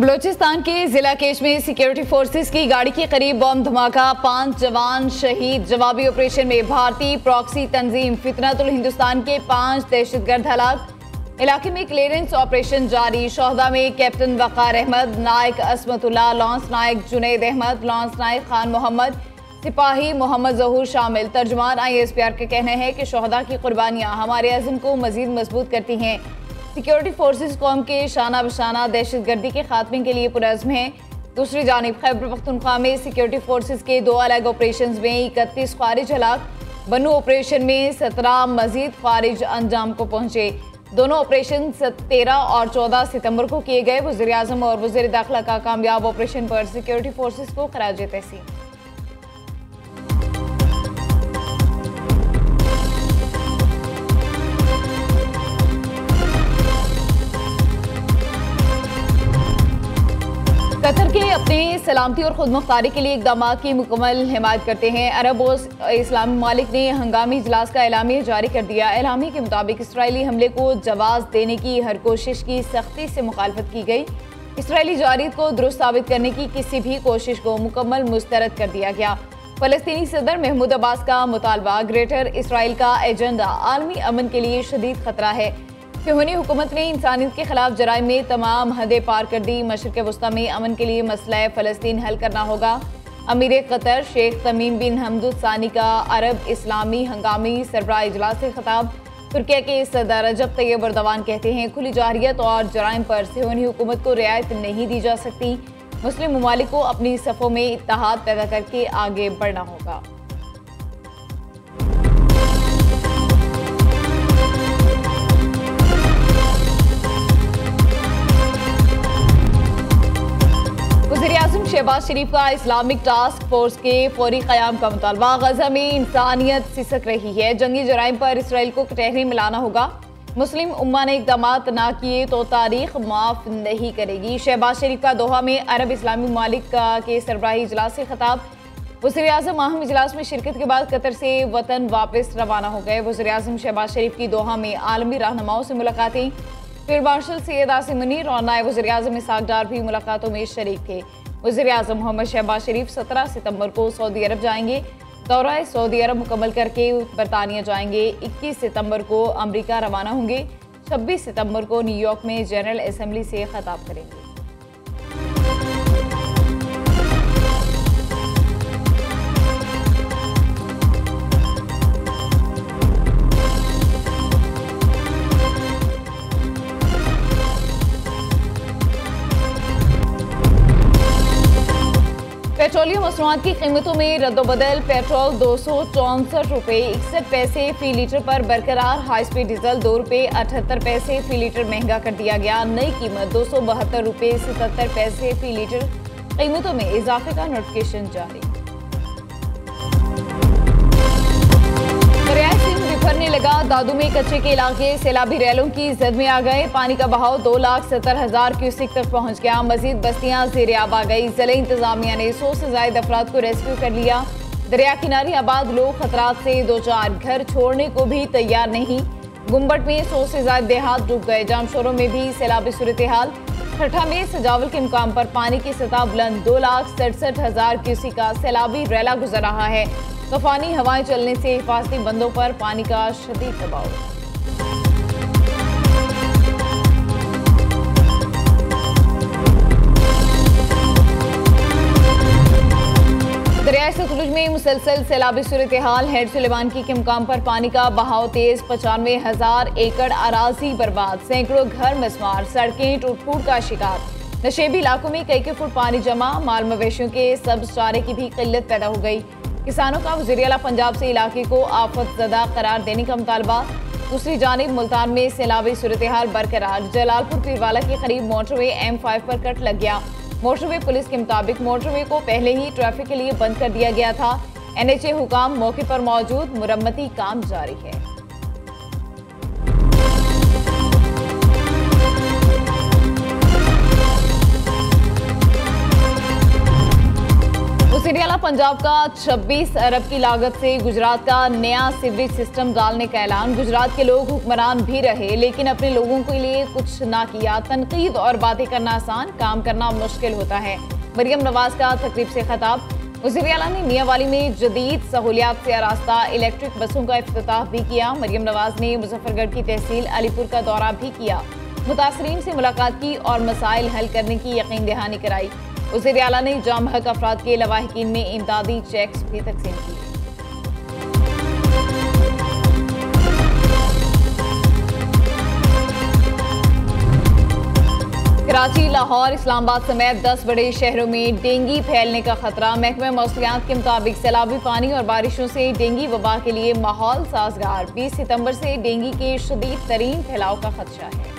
बलूचिस्तान के जिला केश में सिक्योरिटी फोर्सेस की गाड़ी के करीब बम धमाका, 5 जवान शहीद। जवाबी ऑपरेशन में भारतीय प्रॉक्सी तंजीम फितनतुल हिंदुस्तान के 5 दहशतगर्द हलाक। इलाके में क्लियरेंस ऑपरेशन जारी। शोहदा में कैप्टन वकार अहमद, नायक असमतुल्ला, लॉन्स नायक जुनैद अहमद, लॉन्स नायक खान मोहम्मद, सिपाही मोहम्मद जहूर शामिल। तर्जुमान ISPR का कहना है कि शोहदा की कुर्बानियाँ हमारे अज़्म को मजीद मजबूत करती हैं। सिक्योरिटी फोर्सेस कौम के शाना बशाना दहशतगर्दी के खात्मे के लिए पुरज़्म हैं। दूसरी जानिब खैबर पख्तूनख्वा में सिक्योरिटी फोर्सेस के 2 अलग ऑपरेशन में 31 खारिज हलाक। बनू ऑपरेशन में 17 मजीद खारिज अंजाम को पहुंचे। दोनों ऑपरेशन 13 और 14 सितंबर को किए गए। वज़ीर आज़म और वज़ीर दाखिला का कामयाब ऑपरेशन पर सिक्योरिटी फोर्सेस को खराज तहसीन। कतर के अपने सलामती और खुद मुख्तारी के लिए इकदाम की मुकम्मल हिमायत करते हैं। अरब और इस्लामी ममालिक ने हंगामी इजलास का एलामिया जारी कर दिया। एलामिया के मुताबिक इसराइली हमले को जवाब देने की हर कोशिश की सख्ती से मुखालफत की गई। इसराइली जारियत को दुरुस्त साबित करने की किसी भी कोशिश को मुकम्मल मुस्तरद कर दिया गया। फ़लस्तीनी सदर महमूद अब्बास का मुतालबा, ग्रेटर इसराइल का एजेंडा आलमी अमन के लिए शदीद खतरा है। फ़िरौनी हुकूमत ने इंसानियत के खिलाफ जराइम में तमाम हदें पार कर दी। मशरिक़ वस्ता में अमन के लिए मसला फ़लस्तीन हल करना होगा। अमीर कतर शेख तमीम बिन हमद अल सानी का अरब इस्लामी हंगामी सरबराह इजलास से खिताब। तुर्किया के सदर रजब तैयब एर्दोगान कहते हैं खुली जाहिरियत और जराइम पर फ़िरौनी हुकूमत को रियायत नहीं दी जा सकती। मुस्लिम ममालिक को अपनी सफ़ों में इत्तेहाद पैदा करके आगे बढ़ना होगा। वज़ीर-ए-आज़म शहबाज शरीफ का इस्लामिक टास्क फोर्स के फौरी क़याम का मुतालबा। गजा में इंसानियत सिसक रही है, जंगी जराइम पर इसराइल को कटहरे मिलाना होगा। मुस्लिम उम्मा ने इक़दामात ना किए तो तारीख माफ़ नहीं करेगी। शहबाज शरीफ का दोहा में अरब इस्लामी ममालिक के सरबराही इजलास से खिताब। वज़ीर-ए-आज़म अहम इजलास में शिरकत के बाद कतर से वतन वापस रवाना हो गए। वज़ीर-ए-आज़म शहबाज शरीफ की दोहा में आलमी रहनुमाओं से मुलाकातें। फील्ड मार्शल सैयद आसिम मुनीर और नायब वज़ीर-ए-आज़म इसहाक़ डार भी मुलाकातों में शरीक थे। वज़ीर-ए-आज़म मोहम्मद शहबाज शरीफ 17 सितंबर को सऊदी अरब जाएंगे। दौरा सऊदी अरब मुकम्मल करके बरतानिया जाएंगे। 21 सितंबर को अमरीका रवाना होंगे। 26 सितंबर को न्यूयॉर्क में जनरल असम्बली से खिताब करेंगे। पेट्रोलियम मसनूआत की कीमतों में रद्दोबदल। पेट्रोल 264 रुपये 61 पैसे फी लीटर पर बरकरार। हाई स्पीड डीजल 2 रुपये 78 पैसे फी लीटर महंगा कर दिया गया। नई कीमत 272 रुपये 77 पैसे फी लीटर। कीमतों में इजाफे का नोटिफिकेशन जारी। दरियाए सिंध बिखरने लगा। दादू में कच्चे के इलाके सैलाबी रैलों की जद में आ गए। पानी का बहाव 2,70,000 क्यूसिक तक पहुंच गया। मजीद बस्तियां ज़ेरे आब आ गई। जिले इंतजामिया ने 100 से ज्यादा अफराद को रेस्क्यू कर लिया। दरिया किनारे आबाद लोग खतरात से दो चार, घर छोड़ने को भी तैयार नहीं। गुम्बट में 100 से ज्यादा देहात डूब गए। जामशोरों में भी सैलाबी सूरत हाल। ठट्ठा में सजावल के मुकाम पर पानी की सतह बुलंद। 2,67,000 क्यूसिक का सैलाबी रैला गुजर रहा है। तूफानी हवाएं चलने से हिफाजती बंदों पर पानी का शदीद दबाव। दरियाए सतलुज में मुसलसल सैलाबी सूरत हाल। हेड सुलेमान के मुकाम पर पानी का बहाव तेज। 95,000 एकड़ अराजी बर्बाद। सैकड़ों घर मसमार, सड़कें टूट फूट का शिकार। नशेबी इलाकों में कई फुट पानी जमा। माल मवेशियों के सब्ज चारे की भी किल्लत पैदा हो गई। किसानों का वज़ीर आला पंजाब से इलाके को आफत ज़दा करार देने का मुतालबा। दूसरी जानिब मुल्तान में सैलाबी सूरत हाल बरकरार। जलालपुर पीरवाला के करीब मोटरवे M5 पर कट लग गया। मोटरवे पुलिस के मुताबिक मोटरवे को पहले ही ट्रैफिक के लिए बंद कर दिया गया था। NHA हुकाम मौके पर मौजूद। मुरम्मती काम जारी है। वज़ीर आला पंजाब का 26 अरब की लागत से गुजरात का नया सीवरेज सिस्टम डालने का ऐलान। गुजरात के लोग हुक्मरान भी रहे लेकिन अपने लोगों के लिए कुछ ना किया। तनकीद और बातें करना आसान, काम करना मुश्किल होता है। मरियम नवाज का तकरीब से खिताब। वज़ीर आला ने मियांवाली में जदीद सहूलियात से आरास्ता इलेक्ट्रिक बसों का इफ्तिताह भी किया। मरियम नवाज ने मुजफ्फरगढ़ की तहसील अलीपुर का दौरा भी किया, मुतासरीन से मुलाकात की और मसाइल हल करने की यकीन दहानी कराई। वज़ीर आला ने जाम हक अफराद के लवाहिकीन में इमदादी चेक्स भी तकसीम किए। कराची, लाहौर, इस्लामाबाद समेत 10 बड़े शहरों में डेंगू फैलने का खतरा। महकमा मौसमियात के मुताबिक सैलाबी पानी और बारिशों से डेंगू वबा के लिए माहौल साजगार। 20 सितंबर से डेंगू के शदीद तरीन फैलाव का खदशा है।